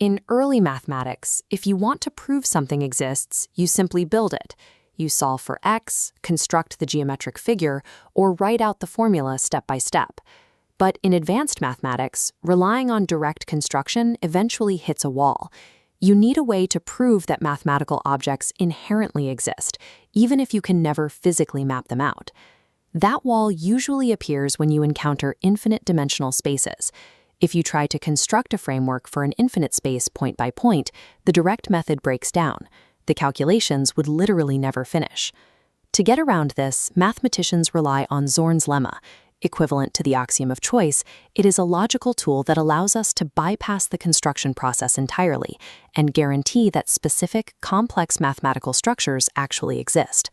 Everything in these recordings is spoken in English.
In early mathematics, if you want to prove something exists, you simply build it. You solve for x, construct the geometric figure, or write out the formula step by step. But in advanced mathematics, relying on direct construction eventually hits a wall. You need a way to prove that mathematical objects inherently exist, even if you can never physically map them out. That wall usually appears when you encounter infinite dimensional spaces. If you try to construct a framework for an infinite space point by point, the direct method breaks down. The calculations would literally never finish. To get around this, mathematicians rely on Zorn's lemma. Equivalent to the Axiom of Choice, it is a logical tool that allows us to bypass the construction process entirely and guarantee that specific, complex mathematical structures actually exist.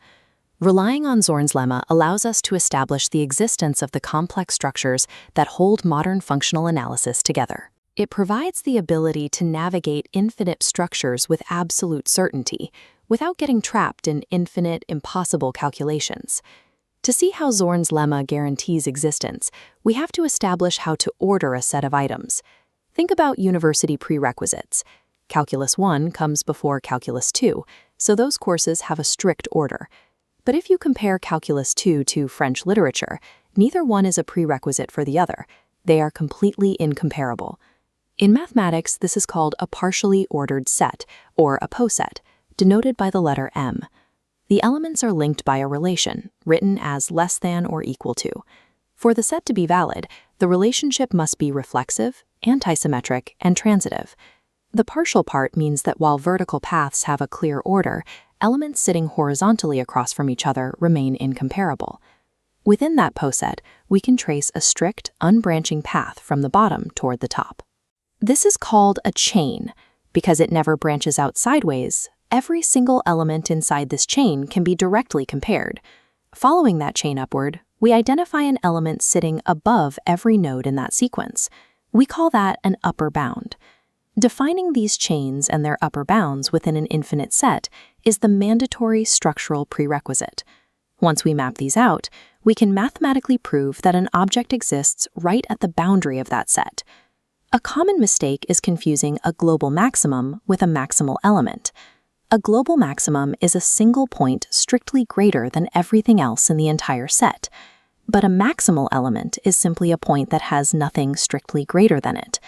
Relying on Zorn's lemma allows us to establish the existence of the complex structures that hold modern functional analysis together. It provides the ability to navigate infinite structures with absolute certainty, without getting trapped in infinite, impossible calculations. To see how Zorn's lemma guarantees existence, we have to establish how to order a set of items. Think about university prerequisites. Calculus 1 comes before Calculus 2, so those courses have a strict order. But if you compare Calculus 2 to French literature, neither one is a prerequisite for the other. They are completely incomparable. In mathematics, this is called a partially ordered set, or a poset, denoted by the letter M. The elements are linked by a relation, written as less than or equal to. For the set to be valid, the relationship must be reflexive, antisymmetric, and transitive. The partial part means that while vertical paths have a clear order, elements sitting horizontally across from each other remain incomparable. Within that poset, we can trace a strict, unbranching path from the bottom toward the top. This is called a chain. Because it never branches out sideways, every single element inside this chain can be directly compared. Following that chain upward, we identify an element sitting above every node in that sequence. We call that an upper bound. Defining these chains and their upper bounds within an infinite set is the mandatory structural prerequisite. Once we map these out, we can mathematically prove that an object exists right at the boundary of that set. A common mistake is confusing a global maximum with a maximal element. A global maximum is a single point strictly greater than everything else in the entire set. But a maximal element is simply a point that has nothing strictly greater than it.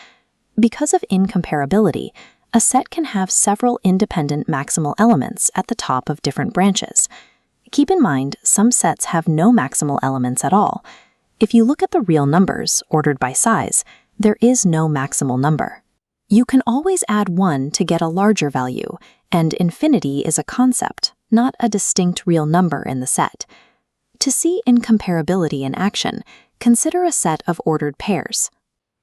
Because of incomparability, a set can have several independent maximal elements at the top of different branches. Keep in mind, some sets have no maximal elements at all. If you look at the real numbers, ordered by size, there is no maximal number. You can always add 1 to get a larger value, and infinity is a concept, not a distinct real number in the set. To see incomparability in action, consider a set of ordered pairs.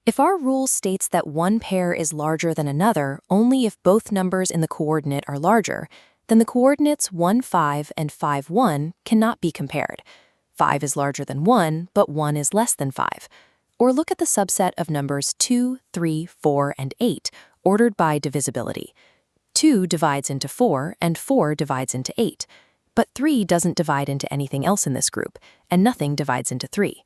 If our rule states that one pair is larger than another only if both numbers in the coordinate are larger, then the coordinates 1, 5 and 5, 1 cannot be compared. 5 is larger than 1, but 1 is less than 5. Or look at the subset of numbers 2, 3, 4, and 8, ordered by divisibility. 2 divides into 4, and 4 divides into 8. But 3 doesn't divide into anything else in this group, and nothing divides into 3.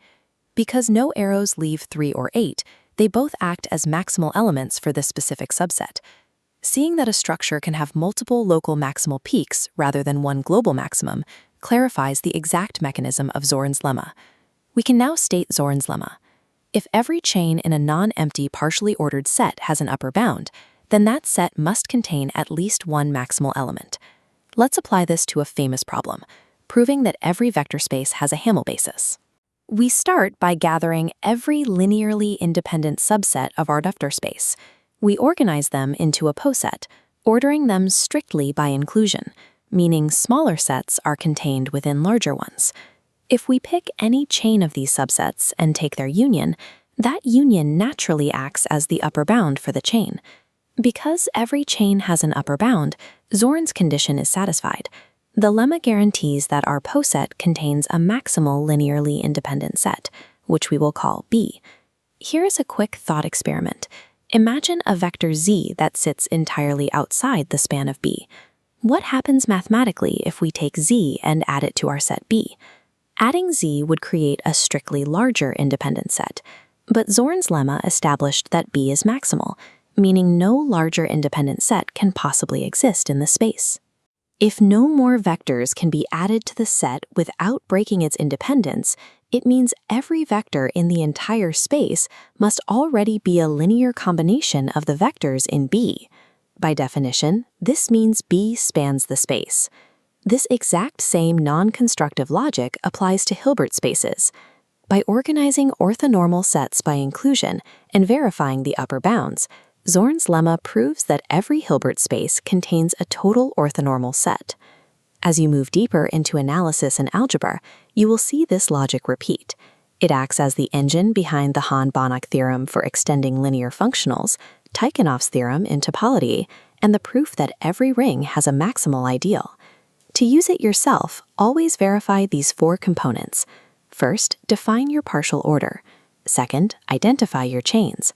Because no arrows leave 3 or 8, they both act as maximal elements for this specific subset. Seeing that a structure can have multiple local maximal peaks rather than one global maximum clarifies the exact mechanism of Zorn's lemma. We can now state Zorn's lemma. If every chain in a non-empty partially ordered set has an upper bound, then that set must contain at least one maximal element. Let's apply this to a famous problem, proving that every vector space has a Hamel basis. We start by gathering every linearly independent subset of our vector space. We organize them into a poset, ordering them strictly by inclusion, meaning smaller sets are contained within larger ones. If we pick any chain of these subsets and take their union, that union naturally acts as the upper bound for the chain. Because every chain has an upper bound, Zorn's condition is satisfied. The lemma guarantees that our poset contains a maximal linearly independent set, which we will call B. Here is a quick thought experiment. Imagine a vector z that sits entirely outside the span of B. What happens mathematically if we take z and add it to our set B? Adding z would create a strictly larger independent set, but Zorn's lemma established that B is maximal. meaning no larger independent set can possibly exist in the space. If no more vectors can be added to the set without breaking its independence, it means every vector in the entire space must already be a linear combination of the vectors in B. By definition, this means B spans the space. This exact same non-constructive logic applies to Hilbert spaces. By organizing orthonormal sets by inclusion and verifying the upper bounds, Zorn's lemma proves that every Hilbert space contains a total orthonormal set. As you move deeper into analysis and algebra, you will see this logic repeat. It acts as the engine behind the Hahn-Banach theorem for extending linear functionals, Tychonoff's theorem in topology, and the proof that every ring has a maximal ideal. To use it yourself, always verify these 4 components. First, define your partial order. Second, identify your chains.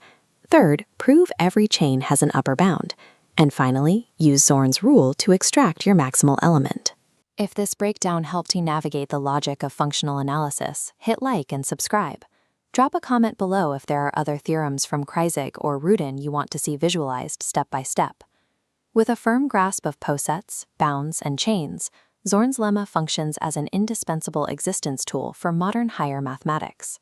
Third, prove every chain has an upper bound. And finally, use Zorn's rule to extract your maximal element. If this breakdown helped you navigate the logic of functional analysis, hit like and subscribe. Drop a comment below if there are other theorems from Kreyszig or Rudin you want to see visualized step by step. With a firm grasp of posets, bounds, and chains, Zorn's lemma functions as an indispensable existence tool for modern higher mathematics.